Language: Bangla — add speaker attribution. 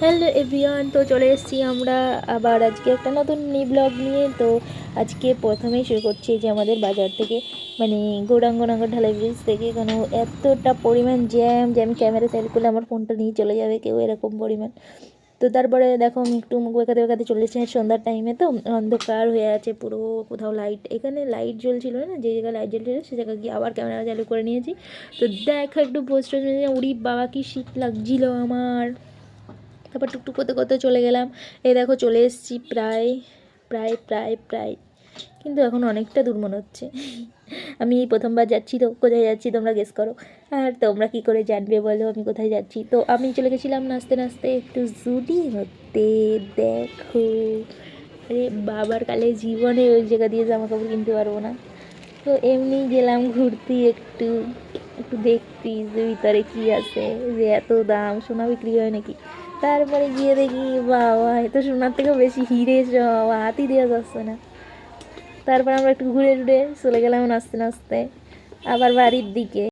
Speaker 1: হ্যালো এভরিওয়ান, তো চলে এসেছি আমরা আবার আজকে একটা নতুন ব্লগ নিয়ে। তো আজকে প্রথমেই শুরু করছি যে আমাদের বাজার থেকে, মানে গৌরাঙ্গনগর ঢালাই ব্রিজ থেকে। কেন এতটা পরিমাণ জ্যাম যে আমি ক্যামেরা চালু করলে আমার ফোনটা নিয়ে চলে যাবে কেউ, এরকম পরিমাণ। তো তারপরে দেখো আমি একটু মুখ বেঁকাতে বেঁকাতে চলে এসেছি সন্ধ্যার টাইমে, তো অন্ধকার হয়ে আছে পুরো, কোথাও লাইট, এখানে লাইট জ্বলছিল না, যে জায়গায় লাইট জ্বলছিল সে জায়গায় গিয়ে আবার ক্যামেরা চালু করে নিয়েছি। তো দেখো একটু পোস্ট, উড়ি বাবা কি শীত লাগছিল আমার। তারপর টুকটুক করতে করতে চলে গেলাম। এই দেখো চলে এসেছি প্রায় প্রায় প্রায় প্রায় কিন্তু এখন অনেকটা দূর মনে হচ্ছে। আমি এই প্রথমবার যাচ্ছি, তো কোথায় যাচ্ছি তোমরা গেস করো। আর তোমরা কী করে জানবে বলো আমি কোথায় যাচ্ছি? তো আমি চলে গেছিলাম নাচতে নাচতে একটু জুডি হতে। দেখো, আরে বাবার কালে জীবনে ওই জায়গা দিয়ে জামা কাপড় কিনতে পারবো না, তো এমনি গেলাম ঘুরতে, একটু একটু দেখতি যে ভিতরে কী আছে, যে এত দাম, সোনা বিক্রি হয় নাকি। তারপরে গিয়ে দেখি বাবা, এ তো সোনার থেকেও বেশি হিরে সব, হাতই দেওয়া যাচ্ছে না। তারপর আমরা একটু ঘুরে টুরে চলে গেলাম নাচতে নাচতে আবার বাড়ির দিকে।